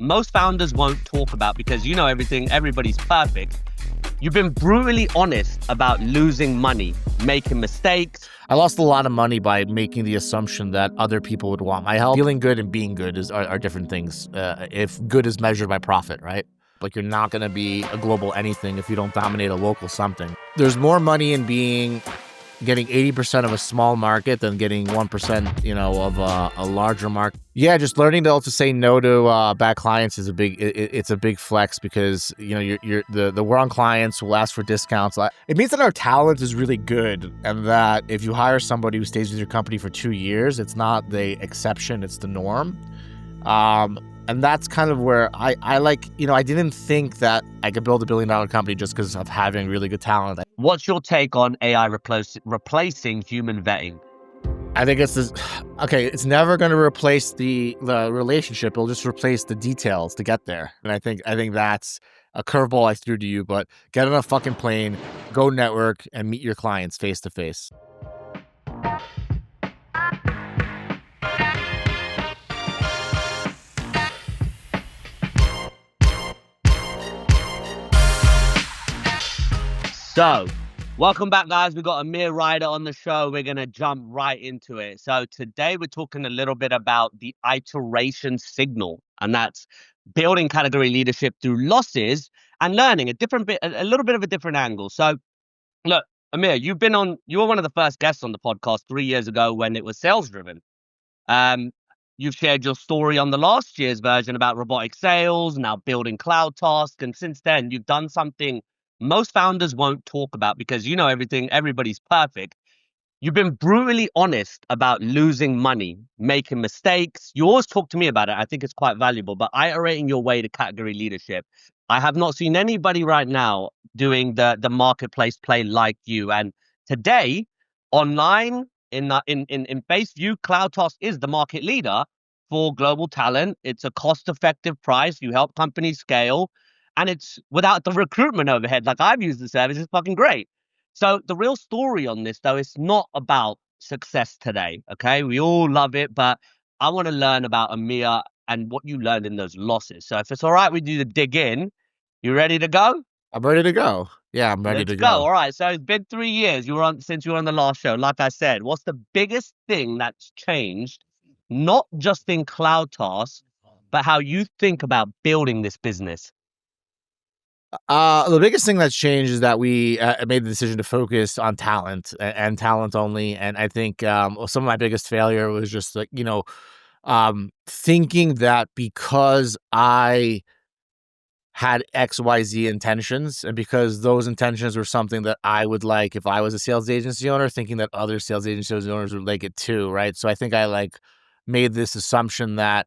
most founders won't talk about because you know everything, everybody's perfect. You've been brutally honest about losing money, making mistakes. I lost a lot of money by making the assumption that other people would want my help. Feeling good and being good are different things. If good is measured by profit, right? Like you're not going to be a global anything if you don't dominate a local something. There's more money in getting 80% of a small market than getting 1%, of a larger market. Yeah, just learning to also say no to bad clients is it's a big flex because the we're on clients who will ask for discounts. It means that our talent is really good, and that if you hire somebody who stays with your company for 2 years, it's not the exception, it's the norm. And that's kind of where I didn't think that I could build $1 billion company just because of having really good talent. What's your take on AI replacing human vetting? I think it's never going to replace the relationship. It'll just replace the details to get there. And I think that's a curveball I threw to you, but get on a fucking plane, go network, and meet your clients face to face. So, welcome back, guys. We've got Amir, Reiter on the show. We're going to jump right into it. So today we're talking a little bit about the iteration signal, and that's building category leadership through losses and learning a little bit of a different angle. So look, Amir, you were one of the first guests on the podcast 3 years ago when it was sales driven. You've shared your story on the last year's version about robotic sales, now building CloudTask. And since then, you've done something most founders won't talk about because you know everything, everybody's perfect. You've been brutally honest about losing money, making mistakes. You always talk to me about it. I think it's quite valuable, but iterating your way to category leadership. I have not seen anybody right now doing the marketplace play like you. And today, online, in face view, CloudTask is the market leader for global talent. It's a cost-effective price. You help companies scale, and it's without the recruitment overhead. Like I've used the service, it's fucking great. So the real story on this, though, is not about success today. Okay, we all love it, but I want to learn about Amir and what you learned in those losses. So if it's all right with you to dig in, you ready to go? I'm ready to go. Yeah, I'm ready to go. All right. So it's been 3 years. Since you were on the last show. Like I said, what's the biggest thing that's changed, not just in CloudTask, but how you think about building this business? The biggest thing that's changed is that we made the decision to focus on talent and talent only. And I think some of my biggest failure was just like, thinking that because I had XYZ intentions and because those intentions were something that I would like if I was a sales agency owner, thinking that other sales agency owners would like it too, right? So I think I made this assumption that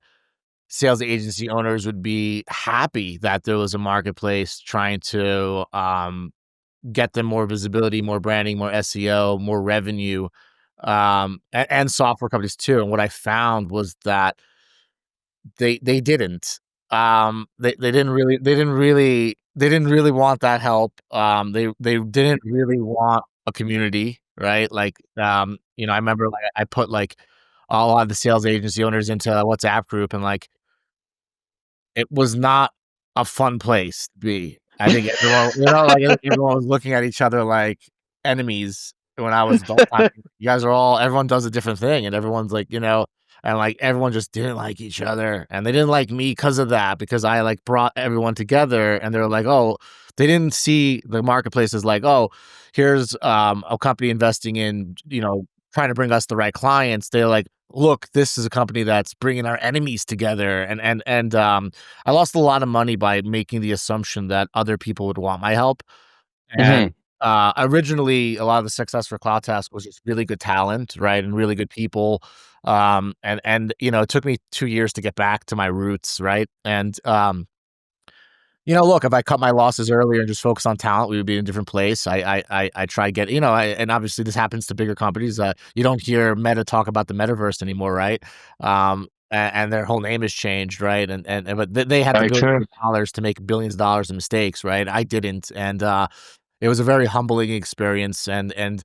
sales agency owners would be happy that there was a marketplace trying to get them more visibility, more branding, more SEO, more revenue, and software companies too. And what I found was that they didn't. They didn't really want that help. They didn't really want a community, right? I remember I put a lot of the sales agency owners into a WhatsApp group, and it was not a fun place to be. I think everyone, everyone was looking at each other like enemies when I was the whole time. Everyone does a different thing, and everyone's and everyone just didn't like each other, and they didn't like me because of that, because I brought everyone together, and they're like, oh, they didn't see the marketplace as oh, here's a company investing in, trying to bring us the right clients. They're like, look, this is a company that's bringing our enemies together. And I lost a lot of money by making the assumption that other people would want my help. And originally, a lot of the success for CloudTask was just really good talent, right, and really good people. It took me 2 years to get back to my roots, right? And look, if I cut my losses earlier and just focus on talent, we would be in a different place. I try get, and obviously this happens to bigger companies. You don't hear Meta talk about the metaverse anymore, right? And their whole name has changed, right? But they had the billions of dollars to make billions of dollars in mistakes, right? I didn't, and it was a very humbling experience, and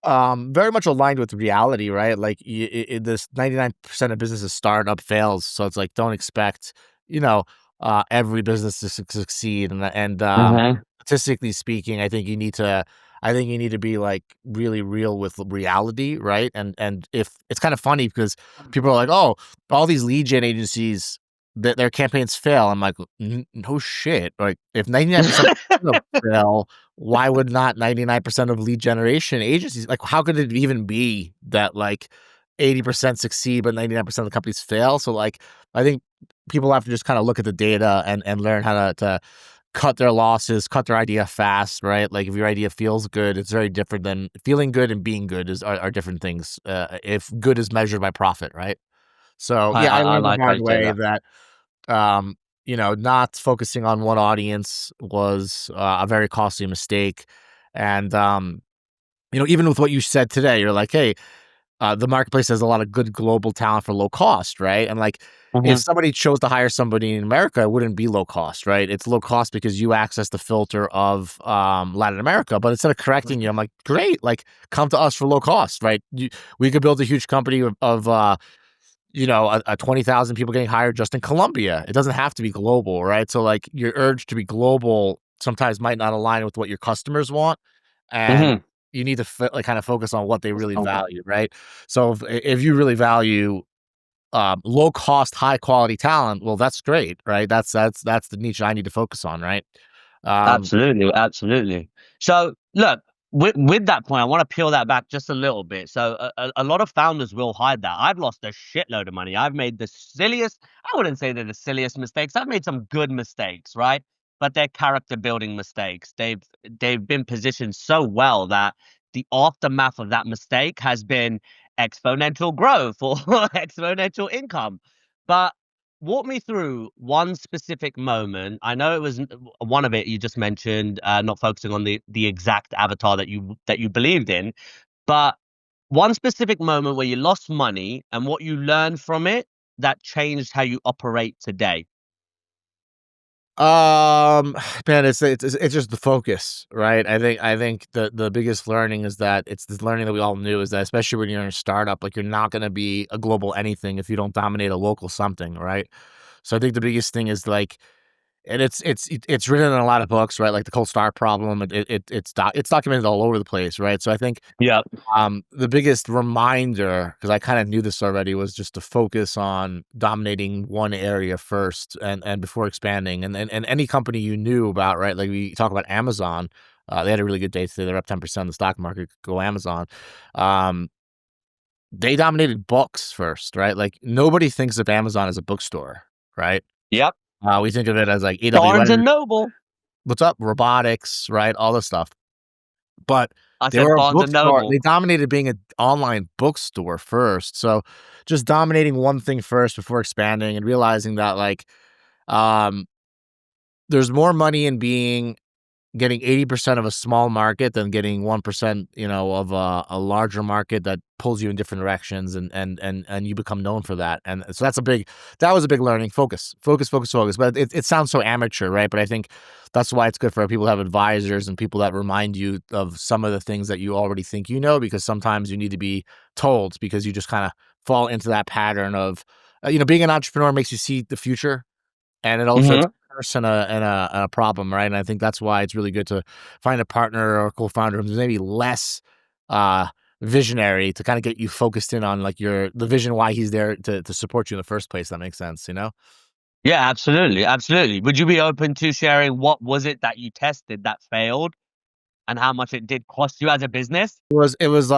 very much aligned with reality, right? This 99% of businesses start up fails, so it's don't expect every business to succeed, and Hmm. statistically speaking, I think you need to be like really real with reality, right? And if it's kind of funny because people are like, oh, all these lead gen agencies that their campaigns fail. I'm like, no shit. Like if 99% of them fail, why would not 99% of lead generation agencies, like how could it even be that like 80% succeed but 99% of the companies fail? So like I think people have to just kind of look at the data and learn how to cut their losses, cut their idea fast, right? Like if your idea feels good, it's very different than feeling good and being good are different things. If good is measured by profit, right? So I, yeah, I I I learned the like how hard you say way that. that not focusing on one audience was a very costly mistake. And even with what you said today, you're like, hey, the marketplace has a lot of good global talent for low cost, right? And like, if Hmm. somebody chose to hire somebody in America, it wouldn't be low cost, right? It's low cost because you access the filter of Latin America. But instead of correcting you, I'm like, great, like come to us for low cost, right? We could build a huge company of 20,000 people getting hired just in Colombia. It doesn't have to be global, right? So like your urge to be global sometimes might not align with what your customers want, and Hmm. you need to like kind of focus on what they really value, right? So if you really value low cost, high quality talent, well, that's great, right? That's the niche I need to focus on, right? Um, Absolutely, absolutely. So, look, with that point, I want to peel that back just a little bit. So, a lot of founders will hide that. I've lost a shitload of money. I've made the silliest, I wouldn't say they're the silliest mistakes. I've made some good mistakes, right? But they're character building mistakes. They've been positioned so well that the aftermath of that mistake has been exponential growth or exponential income. But walk me through one specific moment. I know it was one of it you just mentioned, not focusing on the exact avatar that you believed in, but one specific moment where you lost money and what you learned from it that changed how you operate today. um, man, it's just the focus, right? I think the biggest learning is that it's the learning that we all knew is that especially when you're in a startup, like you're not going to be a global anything if you don't dominate a local something, right? So I think the biggest thing is like, and it's written in a lot of books, right? Like the cold start problem. It's documented all over the place, right? So I think Yeah. the biggest reminder, because I kind of knew this already, was just to focus on dominating one area first and before expanding. And any company you knew about, right? Like we talk about Amazon, they had a really good day today. They're up 10% in the stock market. Go Amazon. Um, they dominated books first, right? Like nobody thinks of Amazon as a bookstore, right? Yep. We think of it as like Barnes AWS. and Noble. What's up? Robotics, right? All this stuff. But I they said were a Barnes and bookstore. Noble. They dominated being an online bookstore first. So just dominating one thing first before expanding and realizing that like um there's more money in being getting 80% of a small market than getting 1%, of a larger market that pulls you in different directions and you become known for that. And so that was a big learning. Focus, focus, focus, focus. But it sounds so amateur, right? But I think that's why it's good for people to have advisors and people that remind you of some of the things that you already think you know, because sometimes you need to be told because you just kind of fall into that pattern of, being an entrepreneur makes you see the future, and it also it's Hmm. a curse and a problem, right? And I think that's why it's really good to find a partner or a co-founder who's maybe less uh visionary to kind of get you focused in on like the vision why he's there to support you in the first place. That makes sense, you know? Yeah, absolutely, absolutely. Would you be open to sharing what was it that you tested that failed and how much it did cost you as a business? It was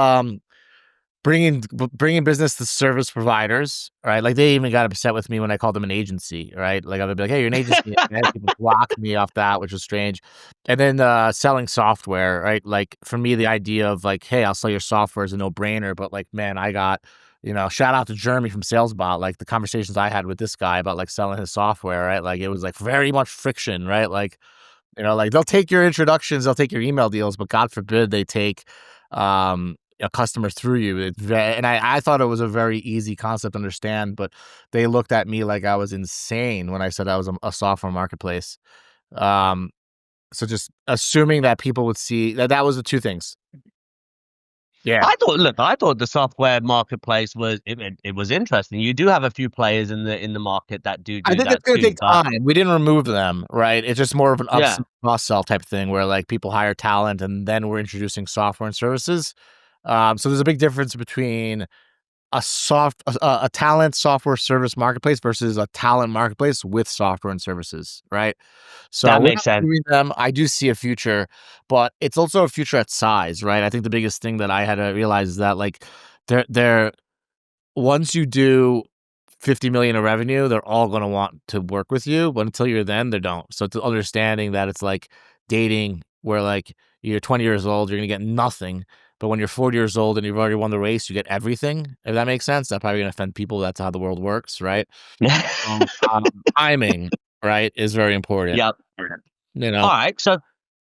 bringing business to service providers, right? Like, they even got upset with me when I called them an agency, right? Like, I would be like, "Hey, you're an agency." And I had people block me off that, which was strange. And then, selling software, right? Like, for me, the idea of like, "Hey, I'll sell your software," is a no-brainer, but, like, man, I got shout out to Jeremy from SalesBot, like, the conversations I had with this guy about, like, selling his software, right? Like, it was, like, very much friction, right? Like, they'll take your introductions, they'll take your email deals, but God forbid they take a customer through you. And I thought it was a very easy concept to understand, but they looked at me like I was insane when I said I was a software marketplace. Um, so just assuming that people would see that was the two things. Yeah. I thought the software marketplace was it was interesting. You do have a few players in the market that I do think it's that gonna too, take but time. We didn't remove them, right? It's just more of an yeah, upsell, cross-sell type thing where, like, people hire talent, and then we're introducing software and services. So there's a big difference between a talent software service marketplace versus a talent marketplace with software and services, right? So that we're makes not sense. doing them. I do see a future, but it's also a future at size, right? I think the biggest thing that I had to realize is that, like, they're once you do 50 million in revenue, they're all gonna want to work with you, but until you're then, they don't. So it's understanding that it's like dating where, like, you're 20 years old, you're gonna get nothing, but when you're 40 years old and you've already won the race, you get everything, if that makes sense. That's probably gonna offend people, that's how the world works, right? Timing, right, is very important, Yep. you know? All right. So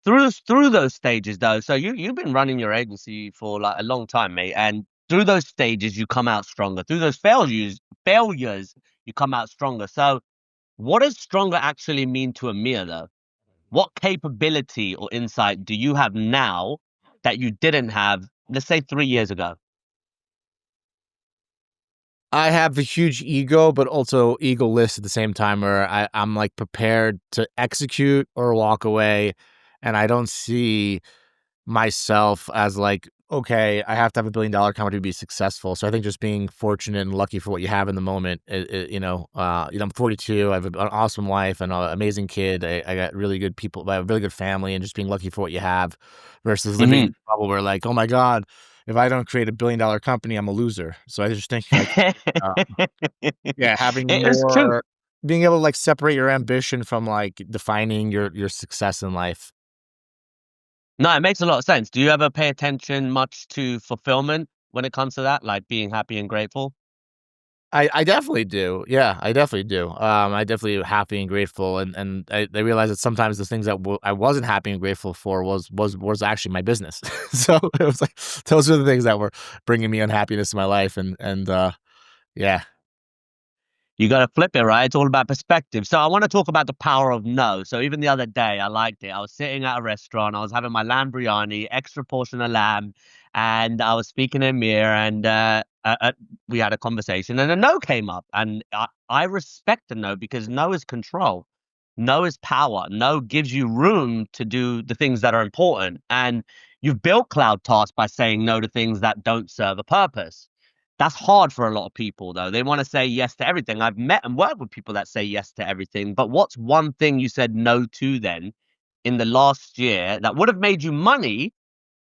through those stages though, so you've been running your agency for like a long time, mate, and through those stages you come out stronger. Through those failures you come out stronger. So what does stronger actually mean to Amir though? What capability or insight do you have now that you didn't have, let's say 3 years ago? I have a huge ego, but also egoless at the same time where I'm, like, prepared to execute or walk away, and I don't see myself as like, okay, I have to have $1 billion company to be successful. So I think just being fortunate and lucky for what you have in the moment, I'm 42, I have an awesome wife and an amazing kid. I got really good people, I have a really good family, and just being lucky for what you have versus living in Mhm. a bubble where, like, oh my God, if I don't create $1 billion company, I'm a loser. So I just think like, uh, yeah, having It is true. more, being able to, like, separate your ambition from, like, defining your success in life. No, it makes a lot of sense. Do you ever pay attention much to fulfillment when it comes to that, like being happy and grateful? I definitely do. Yeah, I definitely do. I definitely happy and grateful, and I realized that sometimes the things that I wasn't happy and grateful for was actually my business. So it was like those are the things that were bringing me unhappiness in my life, and yeah. You gotta flip it, right? It's all about perspective. So I wanna talk about the power of no. So even the other day, I liked it. I was sitting at a restaurant, I was having my lamb biryani, extra portion of lamb, and I was speaking to Amir, and we had a conversation, and a no came up, and I respect the no because no is control. No is power. No gives you room to do the things that are important. And you've built CloudTask by saying no to things that don't serve a purpose. That's hard for a lot of people, though. They want to say yes to everything. I've met and worked with people that say yes to everything. But what's one thing you said no to then in the last year that would have made you money,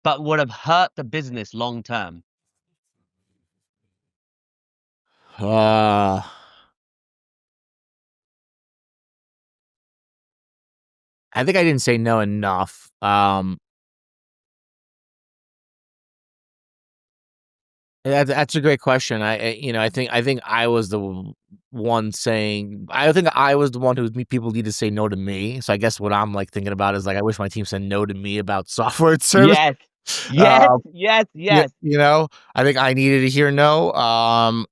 but would have hurt the business long term? Uh, I think I didn't say no enough. That's a great question. I think I was the one saying. I think I was the one who people need to say no to me. So I guess what I'm, like, thinking about is, like, I wish my team said no to me about software and service. Yes. Yes. Um, Yes. yeah, Yes. I think I needed to hear no. I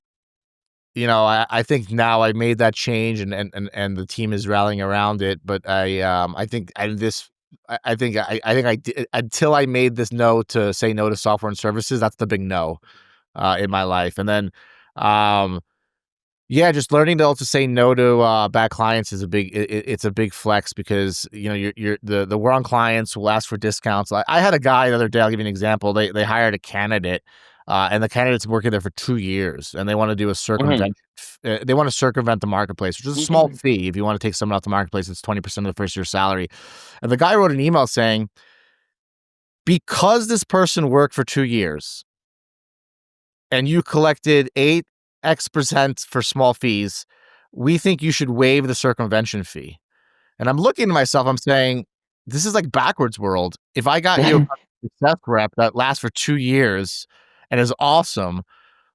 think now I made that change, and the team is rallying around it. But I think I did until I made this no to say no to software and services. That's the big no in my life. And then, um, yeah, just learning to also say no to bad clients is it's a big flex because you're the wrong clients will ask for discounts. I had a guy the other day. I'll give you an example. They hired a candidate, and the candidate's working there for 2 years, and they want to do a Mhm. circumvent. They want to circumvent the marketplace, which is a small fee. If you want to take someone off the marketplace, it's 20% of the first year's salary. And the guy wrote an email saying, because this person worked for 2 years and you collected 8x% for small fees, we think you should waive the circumvention fee. And I'm looking to myself, I'm saying, this is like backwards world. If I got you a customer success rep that lasts for 2 years and is awesome,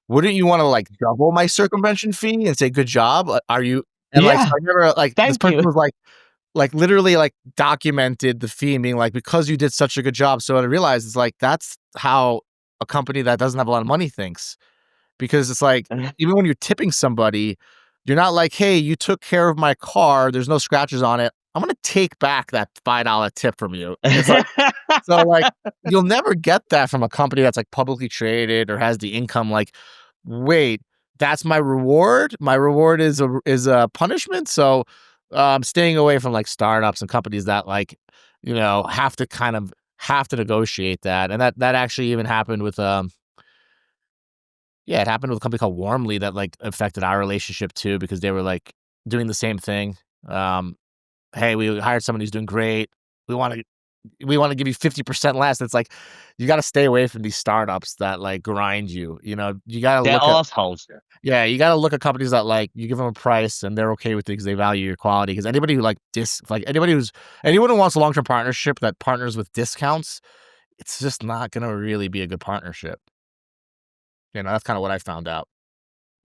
wouldn't you want to, like, double my circumvention fee and say, good job? Are you? And, like, so Yeah. I never, like, this Thank person you. was like literally, like, documented the fee and being like, because you did such a good job. So what I realized is, like, that's how a company that doesn't have a lot of money thinks. Because it's like, even when you're tipping somebody, you're not like, "Hey, you took care of my car, there's no scratches on it. I'm gonna take back that $5 tip from you. It's like so like you'll never get that from a company that's like publicly traded or has the income like, wait, that's my reward? My reward is a punishment. So staying away from like startups and companies that like, have to negotiate that. And that actually even happened with yeah, it happened with a company called Warmly that like affected our relationship too because they were like doing the same thing. Um, hey, we hired someone who's doing great. We want to we want to give you 50% less. It's like you got to stay away from these startups that like grind you. You got to They're look at assholes. yeah, you got to look at companies that like you give them a price and they're okay with it because they value your quality. Because anybody who anyone who wants a long term partnership that partners with discounts, it's just not gonna really be a good partnership. That's kind of what I found out.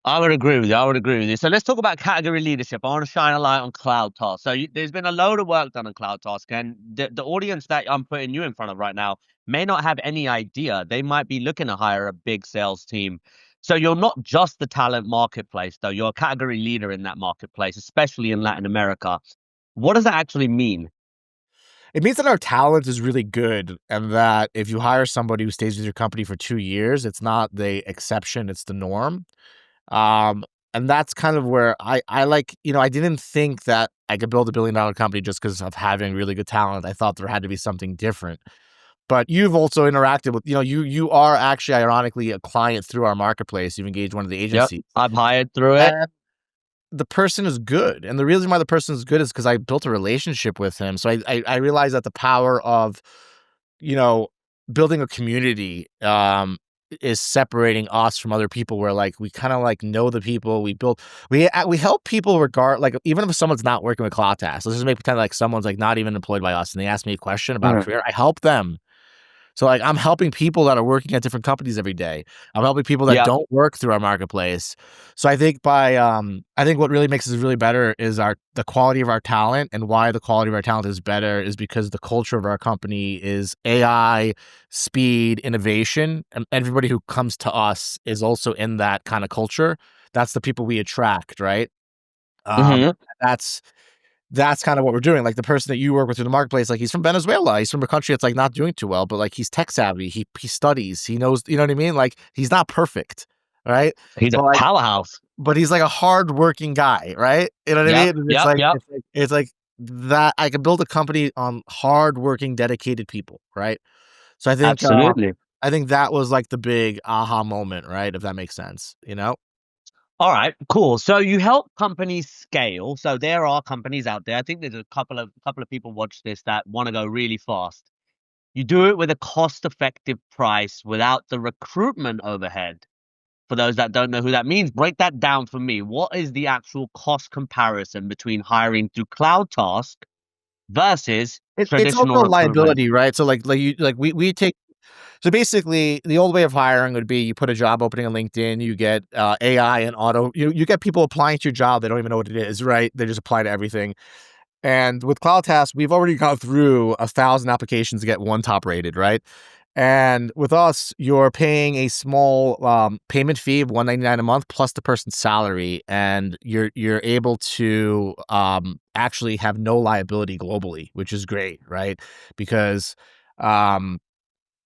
I would agree with you. I would agree with you. So let's talk about category leadership. I want to shine a light on CloudTask. So there's been a load of work done on CloudTask, and the audience that I'm putting you in front of right now may not have any idea. They might be looking to hire a big sales team. So you're not just the talent marketplace, though. You're a category leader in that marketplace, especially in Latin America. What does that actually mean? It means that our talent is really good, and that if you hire somebody who stays with your company for 2 years, it's not the exception; it's the norm. Um, and that's kind of where I like, I didn't think that I could build $1 billion company just because of having really good talent. I thought there had to be something different. But you've also interacted with, you are actually ironically a client through our marketplace. You've engaged one of the Yep, agencies. I've hired through it. And the person is good. And the reason why the person is good is because I built a relationship with him. So I realized that the power of, you know, building a community is separating us from other people where like we kind of like know the people we help people regard like even if someone's not working with CloudTask. Let's just make pretend like someone's like not even employed by us and they ask me a question about a Mhm. career. I help them. So, like, I'm helping people that are working at different companies every day. I'm helping people that Yep. don't work through our marketplace. So I think what really makes us really better is the quality of our talent, and why the quality of our talent is better is because the culture of our company is AI, speed, innovation, and everybody who comes to us is also in that kind of culture. That's the people we attract, right? Um, Hmm. that's that's kind of what we're doing. Like the person that you work with in the marketplace, like he's from Venezuela. He's from a country that's like not doing too well, but like he's tech savvy. He studies. He knows. You know what I mean? Like he's not perfect, right? He's a But like, powerhouse. but he's like a hardworking guy, right? You know what I Yep. mean? And Yep. Yep. it's like that. I can build a company on hardworking, dedicated people, right? So Absolutely. I think that was like the big aha moment, right? If that makes sense, you know? All right, cool. So you help companies scale. So there are companies out there. I think there's a couple of people watch this that want to go really fast. You do it with a cost-effective price without the recruitment overhead. For those that don't know who that means, break that down for me. What is the actual cost comparison between hiring through CloudTask versus It's traditional also a recruitment? liability, right? So we take. So basically, the old way of hiring would be you put a job opening on LinkedIn, you get AI and auto, you get people applying to your job. They don't even know what it is, right? They just apply to everything. And with CloudTask, we've already gone through 1,000 applications to get one top rated, right? And with us, you're paying a small payment fee of $199 a month plus the person's salary, and you're able to actually have no liability globally, which is great, right? Because um,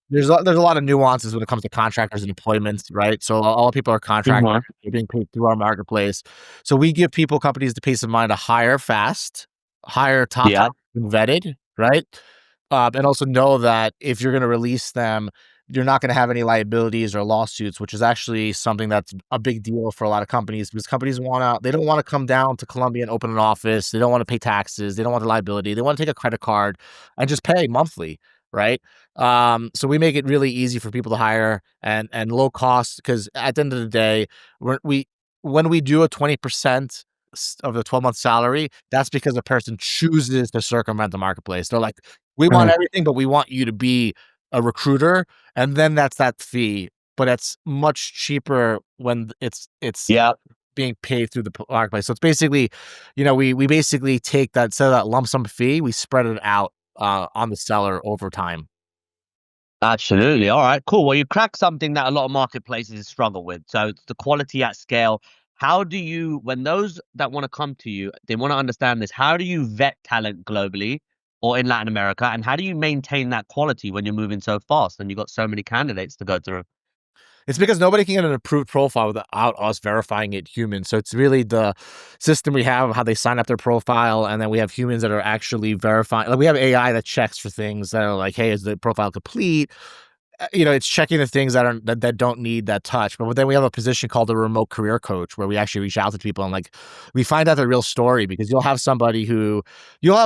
there's a lot of nuances when it comes to contractors and employments, right? So all people are contractors. Hmm. They're being paid through our marketplace. So we give companies the peace of mind to hire fast, hire top Yeah. talent and vetted, right? And also know that if you're going to release them, you're not going to have any liabilities or lawsuits, which is actually something that's a big deal for a lot of companies because companies they don't want to come down to Colombia and open an office. They don't want to pay taxes. They don't want the liability. They want to take a credit card and just pay monthly, right? So we make it really easy for people to hire and low cost because at the end of the day, when we do a 20% of the 12-month salary, that's because a person chooses to circumvent the marketplace. They're like, we want Mhm. everything, but we want you to be a recruiter, and then that's that fee. But it's much cheaper when it's Yeah. being paid through the marketplace. So it's basically, we basically take that instead of that lump sum fee, we spread it out on the seller over time. Absolutely. All right, cool. Well, you cracked something that a lot of marketplaces struggle with. So it's the quality at scale. how do you, when those that want to come to you, they want to understand this, how do you vet talent globally or in Latin America? And how do you maintain that quality when you're moving so fast and you've got so many candidates to go through? It's because nobody can get an approved profile without us verifying it human. So it's really the system we have, how they sign up their profile, and then we have humans that are actually verifying. Like we have AI that checks for things that are like, hey, is the profile complete? It's checking the things that don't need that touch. But then we have a position called the remote career coach where we actually reach out to people and like we find out the real story because you'll have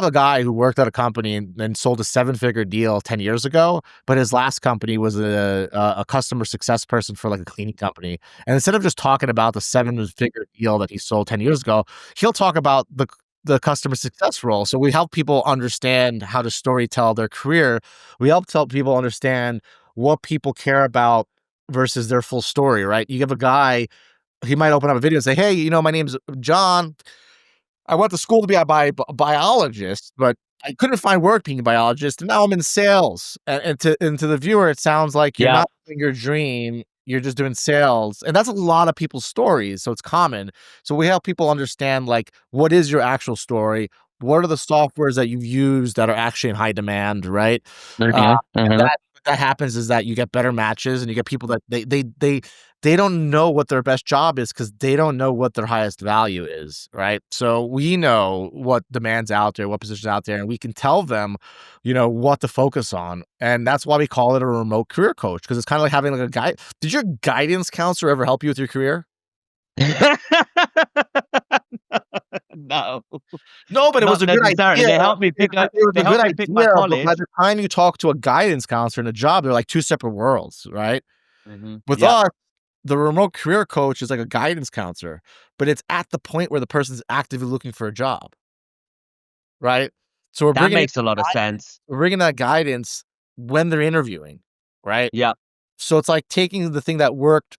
a guy who worked at a company and sold a 7-figure deal 10 years ago, but his last company was a customer success person for like a cleaning company. And instead of just talking about the 7-figure deal that he sold 10 years ago, he'll talk about the customer success role. So we help people understand how to story tell their career. We help people understand what people care about versus their full story, right? You have a guy, he might open up a video and say, hey, my name's John. I went to school to be a biologist, but I couldn't find work being a biologist, and now I'm in sales. And to the viewer, it sounds like you're Yeah. not living your dream. You're just doing sales. And that's a lot of people's stories. So it's common. So we help people understand, like, what is your actual story? What are the softwares that you've used that are actually in high demand, right? Okay. And Uh-huh. that happens is that you get better matches and you get people that they don't know what their best job is because they don't know what their highest value is, right? So we know what demands out there, what positions out there, and we can tell them, what to focus on. And that's why we call it a remote career coach, because it's kind of like having like a guide. Did your guidance counselor ever help you with your career? No, No, but it was not a good necessarily. idea. They helped me pick up. It was They a good helped me pick my idea, but by college. the time you talk to a guidance counselor in a job, they're like two separate worlds, right? With Yeah. us, the remote career coach is like a guidance counselor, but it's at the point where the person's actively looking for a job, right? So That makes a lot of sense. we're bringing that guidance when they're interviewing, right? Yeah. So it's like taking the thing that worked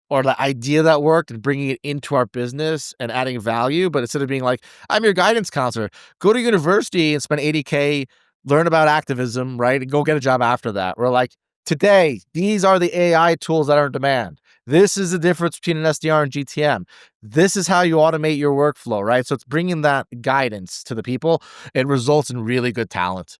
or the idea that worked and bringing it into our business and adding value. But instead of being like, I'm your guidance counselor, go to university and spend 80K, learn about activism, right? And go get a job after that. We're like, today, these are the AI tools that are in demand. This is the difference between an SDR and GTM. This is how you automate your workflow, right? So it's bringing that guidance to the people. It results in really good talent.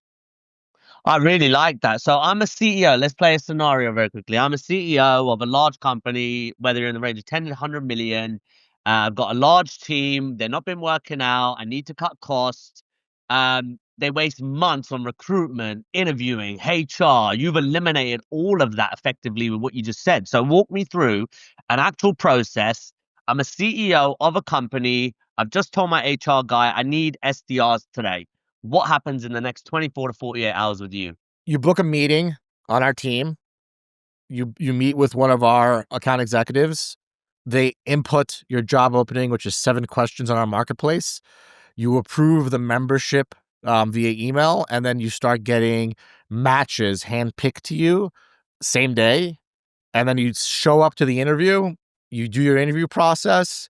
I really like that. So I'm a CEO. Let's play a scenario very quickly. I'm a CEO of a large company, whether you're in the range of 10 to 100 million. I've got a large team. They're not been working out. I need to cut costs. They waste months on recruitment, interviewing, HR. You've eliminated all of that effectively with what you just said. So walk me through an actual process. I'm a CEO of a company. I've just told my HR guy I need SDRs today. What happens in the next 24 to 48 hours with you? You book a meeting on our team. You meet with one of our account executives. They input your job opening, which is 7 questions on our marketplace. You approve the membership via email, and then you start getting matches handpicked to you same day. And then you show up to the interview. You do your interview process.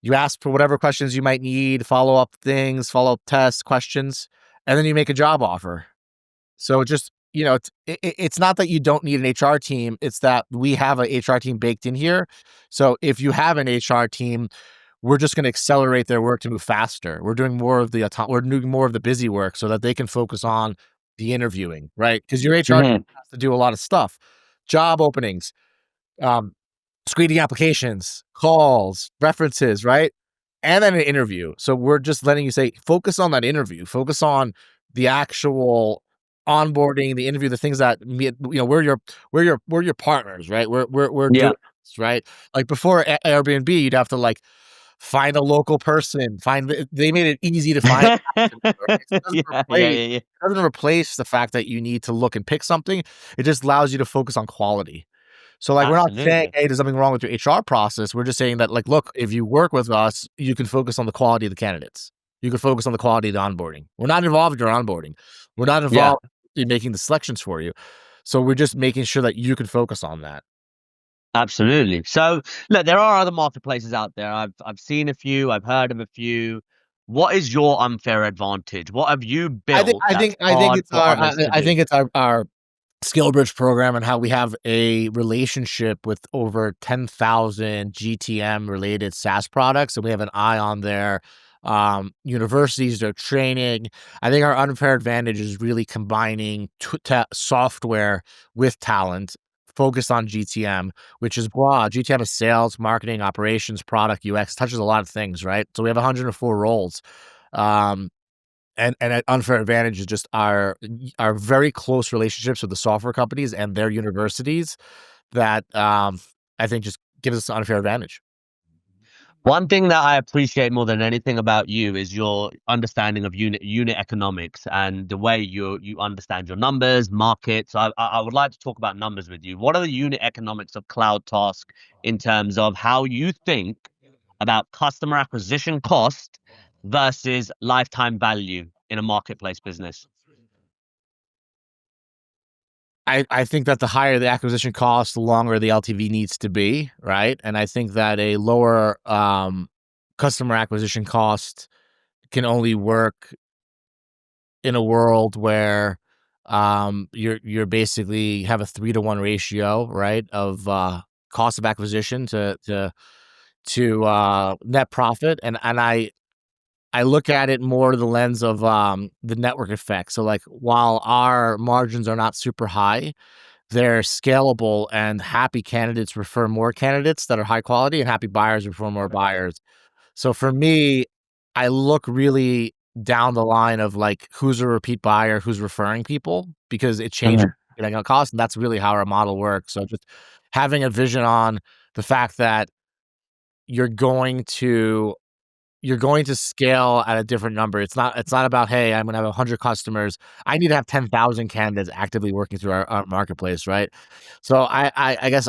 You ask for whatever questions you might need, follow up things, follow up tests, questions, and then you make a job offer. So just, it's not that you don't need an HR team, it's that we have a HR team baked in here. So if you have an HR team, we're just gonna accelerate their work to move faster. We're doing more of the busy work so that they can focus on the interviewing, right? Because your HR team Mhm. has to do a lot of stuff. Job openings, um, screening applications, calls, references, right? And then an interview. So we're just letting you say, focus on that interview, focus on the actual onboarding, the interview, the things that we're your partners, right? We're Yeah. doing this, right? Like before Airbnb, you'd have to like find a local person, they made it easy to find. Right? So Yeah, yeah, yeah, yeah. it doesn't replace the fact that you need to look and pick something. It just allows you to focus on quality. So, like, we're not saying, Absolutely. "Hey, there's something wrong with your HR process." We're just saying that, like, "Look, if you work with us, you can focus on the quality of the candidates. You can focus on the quality of the onboarding. We're not involved in your onboarding. We're not Yeah, involved in making the selections for you. So we're just making sure that you can focus on that." absolutely. So look, there are other marketplaces out there. I've seen a few, I've heard of a few. What is your unfair advantage? What have you I think built I that's think I think hard it's for our others to I do? think it's our skill bridge program and how we have a relationship with over 10,000 GTM related SaaS products. And we have an eye on their universities, their training. I think our unfair advantage is really combining software with talent focused on GTM, which is broad. GTM is sales, marketing, operations, product, UX, touches a lot of things, right? So we have 104 roles. Um, and an unfair advantage is just our very close relationships with the software companies and their universities that, I think just gives us an unfair advantage. One thing that I appreciate more than anything about you is your understanding of unit economics and the way you understand your numbers, markets. I would like to talk about numbers with you. What are the unit economics of CloudTask in terms of how you think about customer acquisition cost versus lifetime value in a marketplace business? I think that the higher the acquisition cost, the longer the LTV needs to be, right? And I think that a lower, customer acquisition cost can only work in a world where, you're basically have a 3-to-1 ratio, right, of, cost of acquisition to net profit, and I look at it more to the lens of, the network effect. So, like, while our margins are not super high, they're scalable, and happy candidates refer more candidates that are high quality, and happy buyers refer more buyers. So for me, I look really down the line of, like, who's a repeat buyer, who's referring people, because it changes cost, and that's really how our model works. So just having a vision on the fact that you're going to you're going to scale at a different number. It's not about, "Hey, I'm gonna have 100 customers." I need to have 10,000 candidates actively working through our marketplace, right? So I guess,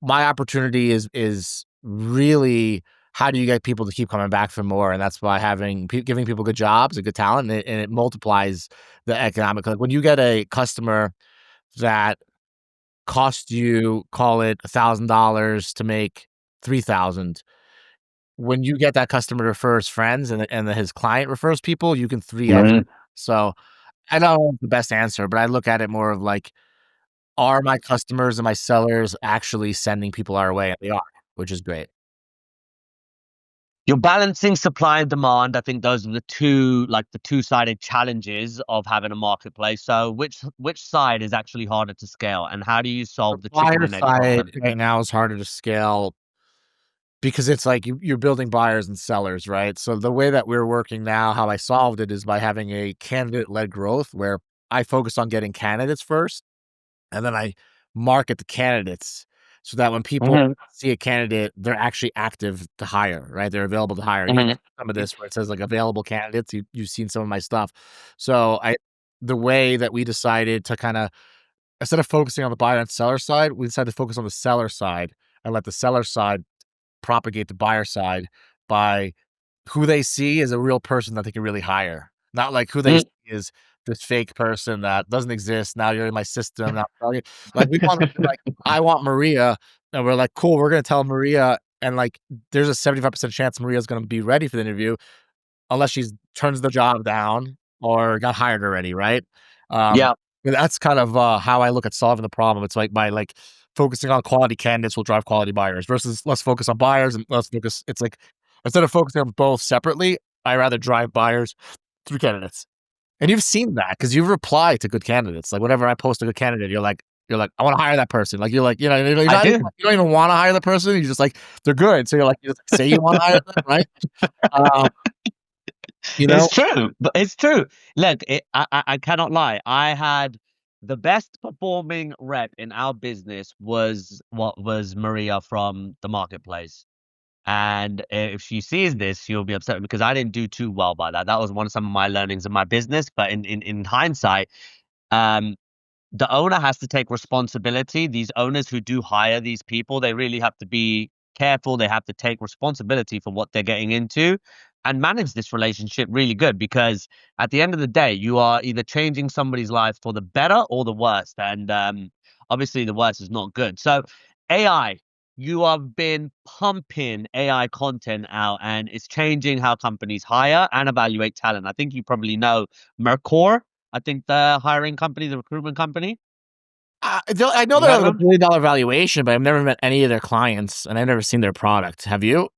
my opportunity is really how do you get people to keep coming back for more? And that's by giving people good jobs and good talent, and it multiplies the economic. Like, when you get a customer that cost you, call it $1,000 to make 3,000, when you get that customer to refer his friends and his client refers people, you can 3x. Mhm. So, I don't know the best answer, but I look at it more of like, are my customers and my sellers actually sending people our way? And they are, which is great. You're balancing supply and demand. I think those are the two, like the two-sided challenges of having a marketplace. So which side is actually harder to scale, and how do you The solve the chicken buyer and egg side problem? right now is harder to scale because it's like you're building buyers and sellers, right? So the way that we're working now, how I solved it is by having a candidate-led growth where I focus on getting candidates first, and then I market the candidates so that when people Mhm, see a candidate, they're actually active to hire, right? They're available to hire. You mhm. some of this where it says like available candidates. You've seen some of my stuff. So the way that we decided to kind of instead of focusing on the buyer and seller side, we decided to focus on the seller side and let the seller side propagate the buyer side by who they see as a real person that they can really hire, not like who they Mm. see is this fake person that doesn't exist. Now you're in my system. Now, like we want to be like, I want Maria, and we're like, cool. We're gonna tell Maria, and like, there's a 75% chance Maria's gonna be ready for the interview unless she's turns the job down or got hired already, right? Um, Yeah. but that's kind of, how I look at solving the problem. It's like by, like, focusing on quality candidates will drive quality buyers versus let's focus on buyers and let's focus it's like, instead of focusing on both separately, I rather drive buyers through candidates. And you've seen that because 'cause you've replied to good candidates. Like, whenever I post a good candidate, you're like, "I wanna hire that person." Like, you're like, I do. you don't even wanna hire the person, you're just like, "They're good." So you're like, you just say you wanna hire them, right? Um, you It's know? true, but it's true. Look, I cannot lie. I had the best performing rep in our business was Maria from the marketplace. And if she sees this, she'll be upset because I didn't do too well by that. That was one of some of my learnings in my business. But in hindsight, um, the owner has to take responsibility. These owners who do hire these people, they really have to be careful. They have to take responsibility for what they're getting into and manage this relationship really good because at the end of the day, you are either changing somebody's life for the better or the worst. And obviously, the worst is not good. So, AI, you have been pumping AI content out and it's changing how companies hire and evaluate talent. I think you probably know Mercor. I think the hiring company, the recruitment company. I know You they heard have of a them? billion-dollar valuation, but I've never met any of their clients, and I've never seen their product. Have you?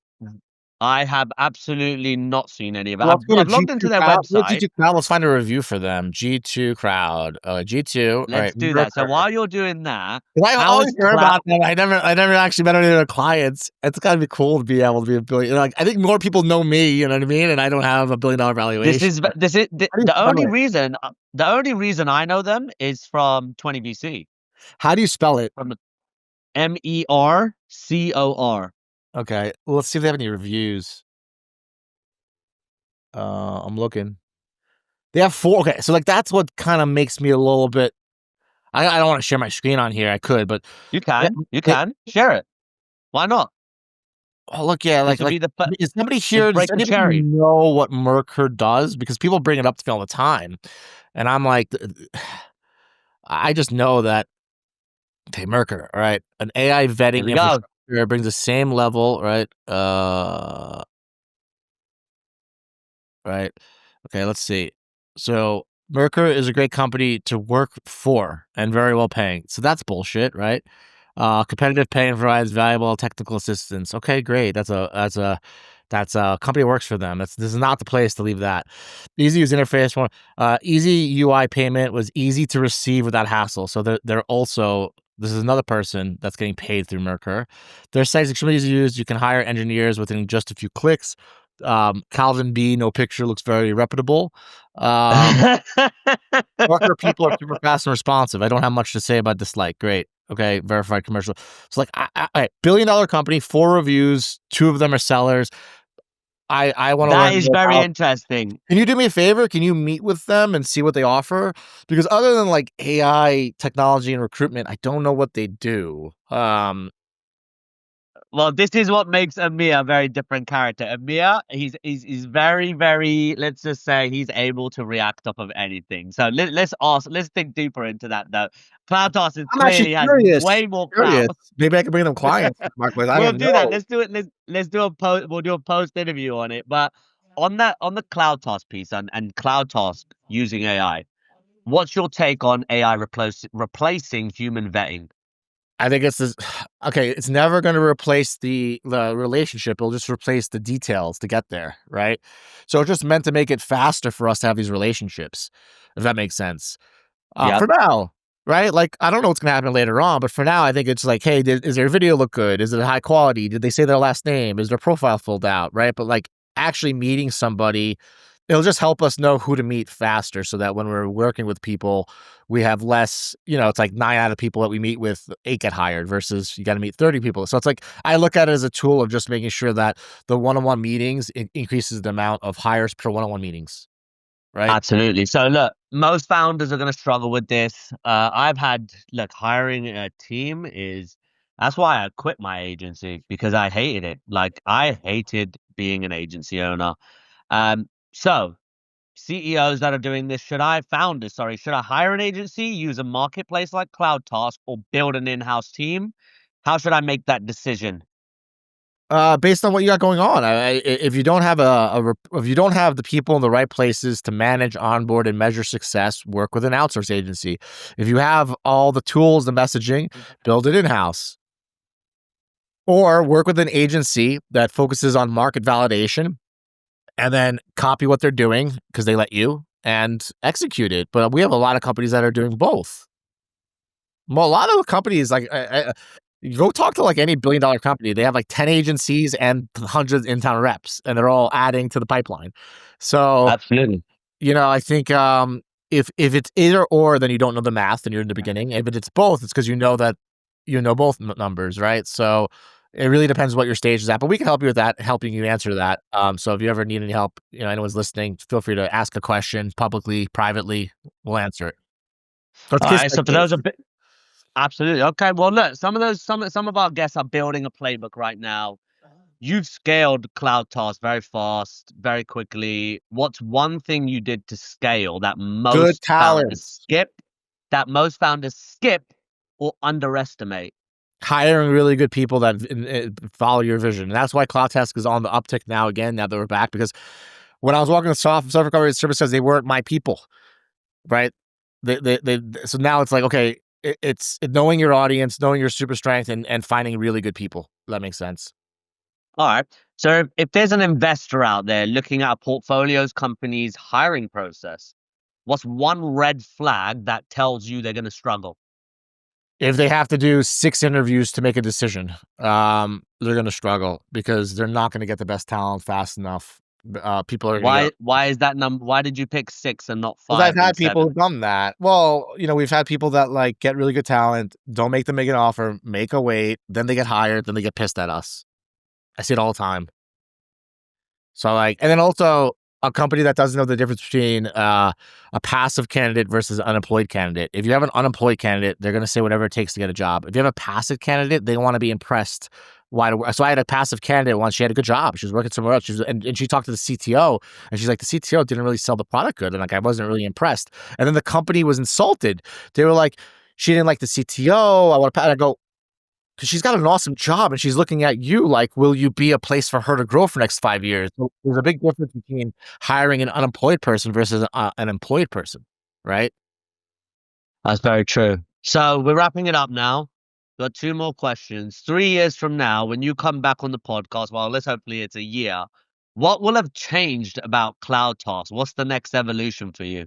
I have absolutely not seen any of it. Well, let's go to I've logged into G2 their Crowd. Go to website. G2 Crowd. Let's find a review for them. G2 Crowd. G2. All Let's right, do that. So Merker. while you're doing that, 'Cause I how always is heard cloud? about them. I never actually met any of their clients. It's gotta be cool to be able to be a billion. Like, I think more people know me. You know what I mean? And I don't have a $1 billion This valuation. is this is How do you spell it? the only reason I know them is from 20VC, How do you spell it? from Mercor. Okay, well, let's see if they have any reviews. I'm looking. They have 4. Okay, so like that's what kind of makes me a little bit. I don't want to share my screen on here. I could, but yeah, You they, can share it. Why not? oh look, yeah, This will like be is somebody the here? Does break the anybody cherry. know what Merker does? Because people bring it up to me all the time, and I'm like, I just know that. Okay, Merker, all right, an AI Here vetting we go. infrastructure brings the same level, right? Right. Okay, let's see. So Merker is a great company to work for and very well paying. So that's bullshit, right? Competitive pay and provides valuable technical assistance. Okay, great. That's a company that works for them. This is not the place to leave that. Easy use interface for easy UI payment was easy to receive without hassle. So they're also this is another person that's getting paid through Merker. Their site is extremely easy to use. You can hire engineers within just a few clicks. Calvin B, no picture, looks very reputable. Worker people are super fast and responsive. I don't have much to say about dislike. Great. Okay, verified commercial. So like, $1 billion company, 4 reviews, 2 of them are sellers. I want to That learn is more very about. interesting. Can you do me a favor? Can you meet with them and see what they offer? Because other than like AI technology and recruitment, I don't know what they do. Well, this is what makes Amir a very different character. Amir, he's very, very, let's just say he's able to react off of anything. So let's dig deeper into that though. CloudTask is I'm actually clearly has curious. way more Curious. clout. Maybe I can bring them clients. Marketplace. I We'll don't do that. know. Let's do it. Let's do a post. We'll do a post interview on it. But on the CloudTask piece and CloudTask using AI, what's your take on AI replacing human vetting? I think it's this. Okay, it's never going to replace the relationship. It'll just replace the details to get there, right? So it's just meant to make it faster for us to have these relationships, if that makes sense. Yep. For now, right? Like I don't know what's going to happen later on, but for now, I think it's like, hey, is their video look good? Is it high quality? Did they say their last name? Is their profile filled out? Right? But like actually meeting somebody, it'll just help us know who to meet faster, so that when we're working with people, we have less. It's like 9 out of people that we meet with, 8 get hired versus you got to meet 30 people. So it's like I look at it as a tool of just making sure that the one-on-one meetings increases the amount of hires per one-on-one meetings, right? Absolutely. So look, most founders are going to struggle with this. I've had look hiring a team is that's why I quit my agency because I hated it. Like I hated being an agency owner. So CEOs that are doing this, should I hire an agency, use a marketplace like CloudTask, or build an in-house team? How should I make that decision? Based on what you got going on, if you don't have if you don't have the people in the right places to manage, onboard, and measure success, work with an outsource agency. If you have all the tools, the messaging, build it in house, or work with an agency that focuses on market validation, and then copy what they're doing because they let you and execute it. But we have a lot of companies that are doing both. Well, a lot of the companies, like, you go talk to like any billion-dollar company, they have like 10 agencies and hundreds in-town reps, and they're all adding to the pipeline. So, Absolutely. I think if it's either or, then you don't know the math and you're in the beginning. If it's both, it's because you know that you know both numbers, right? So it really depends what your stage is at. But we can help you with that, helping you answer that. So if you ever need any help, anyone's listening, feel free to ask a question publicly, privately. We'll answer it. Let's All case right. by So for those case. a bit, absolutely. Okay. Well, look, some of our guests are building a playbook right now. You've scaled CloudTask very fast, very quickly. What's one thing you did to scale that Good most founders talent. skip, that most founders skip or underestimate? Hiring really good people that follow your vision. And that's why CloudTask is on the uptick now again, now that we're back, because when I was walking the software recovery service says they weren't my people, right? So now it's like, okay, it's knowing your audience, knowing your super strength, and finding really good people. That makes sense. All right. So if there's an investor out there looking at a portfolio's company's hiring process, what's one red flag that tells you they're going to struggle? If they have to do 6 interviews to make a decision, they're gonna struggle because they're not gonna get the best talent fast enough. People are gonna get Why is that number? Why did you pick 6 and not 'cause I've 5 and had people 7? who've done that. Well, we've had people that, like, get really good talent, don't make them make an offer, make a wait, then they get hired, then they get pissed at us. I see it all the time. So, like, and then also a company that doesn't know the difference between a passive candidate versus an unemployed candidate. If you have an unemployed candidate, they're going to say whatever it takes to get a job. If you have a passive candidate, they want to be impressed. Why? So I had a passive candidate once. She had a good job. She was working somewhere else. And she talked to the CTO, and she's like, the CTO didn't really sell the product good, and like I wasn't really impressed. And then the company was insulted. They were like, she didn't like the CTO. I want to. I go, because she's got an awesome job and she's looking at you like, will you be a place for her to grow for the next 5 years? So there's a big difference between hiring an unemployed person versus an employed person, right? That's very true. So we're wrapping it up now. Got 2 more questions. 3 years from now, when you come back on the podcast, well, let's hopefully it's a year. What will have changed about CloudTask? What's the next evolution for you?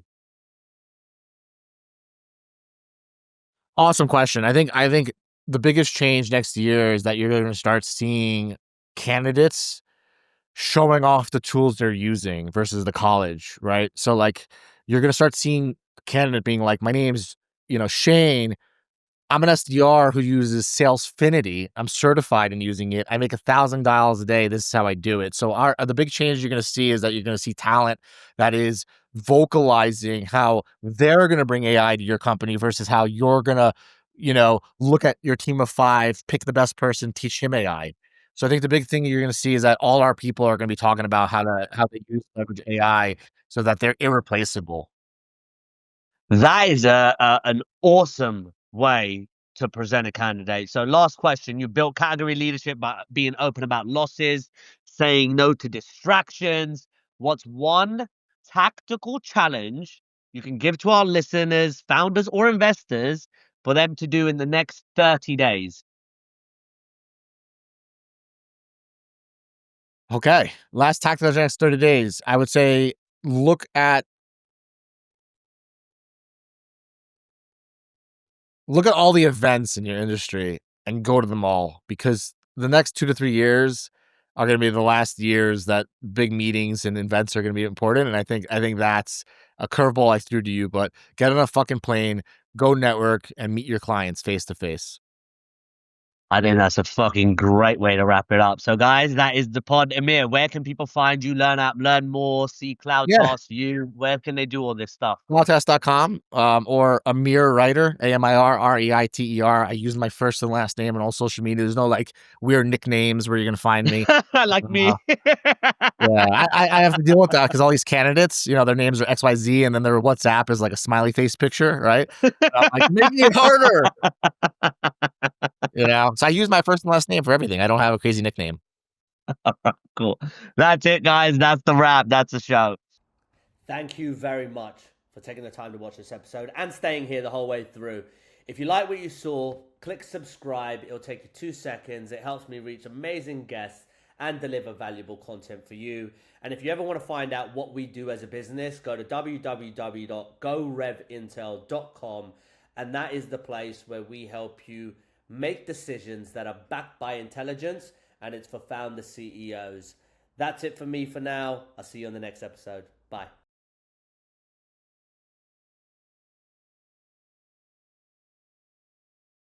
Awesome question. I think the biggest change next year is that you're going to start seeing candidates showing off the tools they're using versus the college, right? So like you're going to start seeing a candidate being like, my name's, Shane. I'm an SDR who uses Salesfinity. I'm certified in using it. I make $1,000 a day. This is how I do it. So the big change you're going to see is that you're going to see talent that is vocalizing how they're going to bring AI to your company versus how you're going to, look at your team of 5, pick the best person, teach him AI. So I think the big thing you're going to see is that all our people are going to be talking about how they use leverage AI so that they're irreplaceable. That is an awesome way to present a candidate. So, last question: you built category leadership by being open about losses, saying no to distractions. What's one tactical challenge you can give to our listeners, founders, or investors for them to do in the next 30 days? Okay. Last tactical advance 30 days. I would say look at look at all the events in your industry and go to them all because the next 2 to 3 years are going to be the last years that big meetings and events are going to be important. And I think that's a curveball I threw to you, but get on a fucking plane, go network and meet your clients face to face. I think that's a fucking great way to wrap it up. So, guys, that is the pod. Amir, where can people find you, learn more, see Cloud Yeah. Task you? Where can they do all this stuff? CloudTask.com, or Amir Reiter, AmirReiter. I use my first and last name on all social media. There's no like weird nicknames where you're gonna find me. Like Uh, me. yeah, I have to deal with that because all these candidates, their names are XYZ and then their WhatsApp is like a smiley face picture, right? I'm like, making it harder, So I use my first and last name for everything. I don't have a crazy nickname. Cool. That's it, guys. That's the wrap. That's the show. Thank you very much for taking the time to watch this episode and staying here the whole way through. If you like what you saw, click subscribe. It'll take you 2 seconds. It helps me reach amazing guests and deliver valuable content for you. And if you ever want to find out what we do as a business, go to www.gorevintel.com, and that is the place where we help you make decisions that are backed by intelligence, and it's for founder CEOs. That's it for me for now. I'll see you on the next episode. Bye.